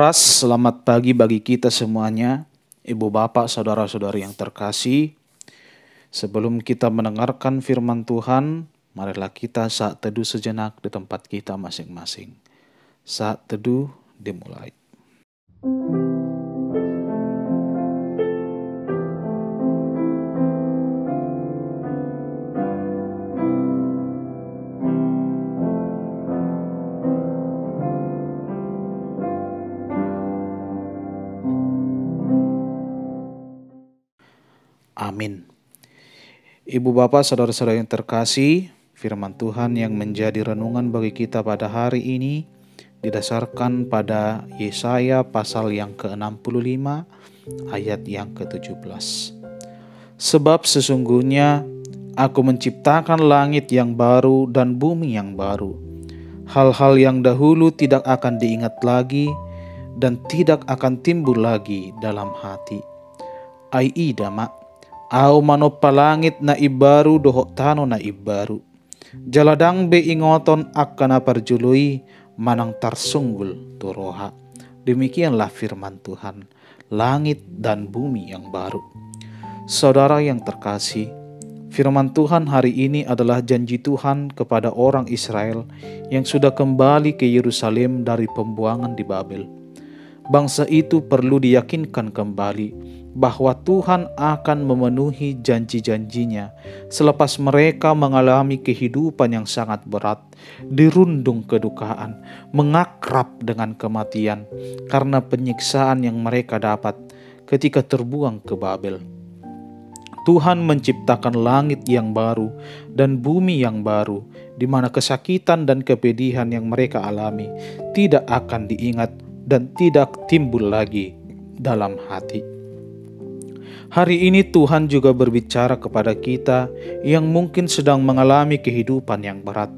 Saudara, selamat pagi bagi kita semuanya, Ibu Bapak, Saudara-saudari yang terkasih. Sebelum kita mendengarkan firman Tuhan, marilah kita saat teduh sejenak di tempat kita masing-masing. Saat teduh dimulai. Amin. Ibu Bapak, Saudara-saudari yang terkasih, firman Tuhan yang menjadi renungan bagi kita pada hari ini didasarkan pada Yesaya pasal yang ke-65 ayat yang ke-17. Sebab sesungguhnya aku menciptakan langit yang baru dan bumi yang baru. Hal-hal yang dahulu tidak akan diingat lagi dan tidak akan timbul lagi dalam hati. Ai idama au manopa langit na ibaru dohok tano na ibaru. Jaladang be ingoton akana parjului manang tarsunggul turoha. Demikianlah firman Tuhan, langit dan bumi yang baru. Saudara yang terkasih, firman Tuhan hari ini adalah janji Tuhan kepada orang Israel yang sudah kembali ke Yerusalem dari pembuangan di Babel. Bangsa itu perlu diyakinkan kembali bahwa Tuhan akan memenuhi janji-janjinya selepas mereka mengalami kehidupan yang sangat berat, dirundung kedukaan, mengakrab dengan kematian karena penyiksaan yang mereka dapat ketika terbuang ke Babel. Tuhan menciptakan langit yang baru dan bumi yang baru, di mana kesakitan dan kepedihan yang mereka alami tidak akan diingat dan tidak timbul lagi dalam hati. Hari ini Tuhan juga berbicara kepada kita yang mungkin sedang mengalami kehidupan yang berat,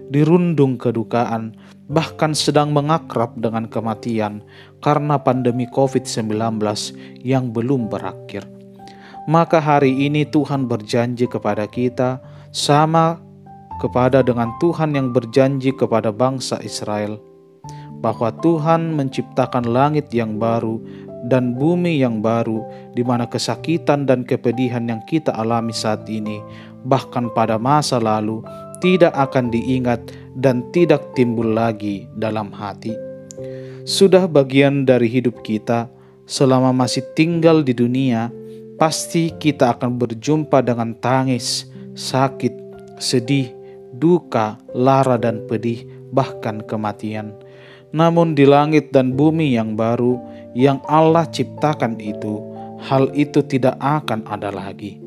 dirundung kedukaan, bahkan sedang mengakrab dengan kematian karena pandemi COVID-19 yang belum berakhir. Maka hari ini Tuhan berjanji kepada kita sama kepada dengan Tuhan yang berjanji kepada bangsa Israel, bahwa Tuhan menciptakan langit yang baru dan bumi yang baru, di mana kesakitan dan kepedihan yang kita alami saat ini, bahkan pada masa lalu, tidak akan diingat dan tidak timbul lagi dalam hati. Sudah bagian dari hidup kita, selama masih tinggal di dunia, pasti kita akan berjumpa dengan tangis, sakit, sedih, duka, lara dan pedih, bahkan kematian. Namun di langit dan bumi yang baru yang Allah ciptakan itu, hal itu tidak akan ada lagi.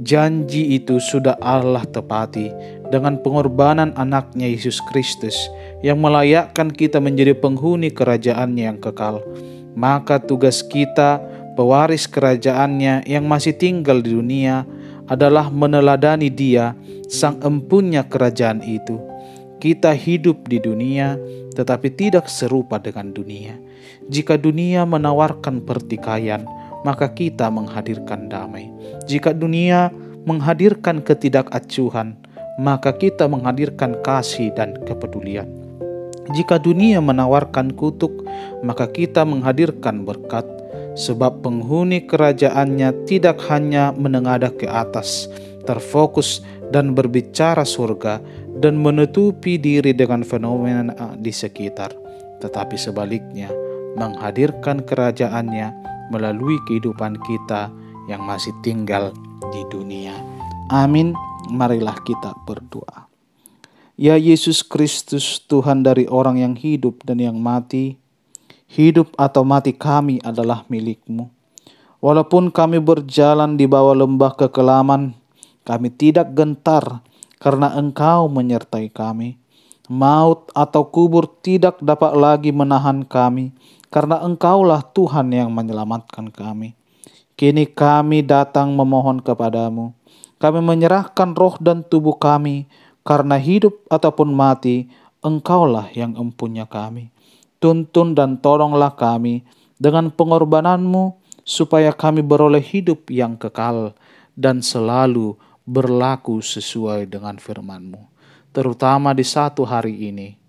Janji itu sudah Allah tepati dengan pengorbanan anaknya Yesus Kristus yang melayakkan kita menjadi penghuni kerajaannya yang kekal. Maka tugas kita, pewaris kerajaannya yang masih tinggal di dunia, adalah meneladani Dia, sang empunya kerajaan itu. Kita hidup di dunia, tetapi tidak serupa dengan dunia. Jika dunia menawarkan pertikaian, maka kita menghadirkan damai. Jika dunia menghadirkan ketidakacuhan, maka kita menghadirkan kasih dan kepedulian. Jika dunia menawarkan kutuk, maka kita menghadirkan berkat. Sebab penghuni kerajaannya tidak hanya menengadah ke atas, terfokus dan berbicara surga, dan menutupi diri dengan fenomena di sekitar, tetapi sebaliknya menghadirkan kerajaannya melalui kehidupan kita yang masih tinggal di dunia. Amin. Marilah kita berdoa. Ya Yesus Kristus, Tuhan dari orang yang hidup dan yang mati, hidup atau mati kami adalah milik-Mu. Walaupun kami berjalan di bawah lembah kekelaman, kami tidak gentar karena Engkau menyertai kami. Maut atau kubur tidak dapat lagi menahan kami, karena Engkaulah Tuhan yang menyelamatkan kami. Kini kami datang memohon kepadamu. Kami menyerahkan roh dan tubuh kami, karena hidup ataupun mati, Engkaulah yang empunya kami. Tuntun dan tolonglah kami dengan pengorbanan-Mu, supaya kami beroleh hidup yang kekal dan selalu berlaku sesuai dengan firman-Mu. Terutama di satu hari ini,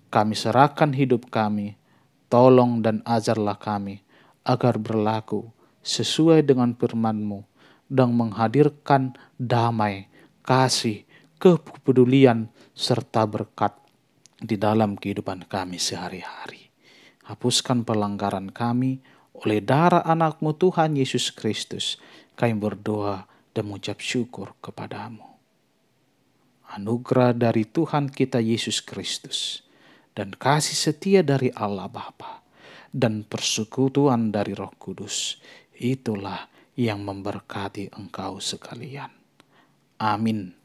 kami serahkan hidup kami, Tolong dan ajarlah kami agar berlaku sesuai dengan firman-Mu dan menghadirkan damai, kasih, kepedulian, serta berkat di dalam kehidupan kami sehari-hari. Hapuskan pelanggaran kami oleh darah anak-Mu Tuhan Yesus Kristus. Kami berdoa dan mengucap syukur kepadamu. Anugerah dari Tuhan kita Yesus Kristus dan kasih setia dari Allah Bapa dan persekutuan dari Roh Kudus, itulah yang memberkati engkau sekalian. Amin.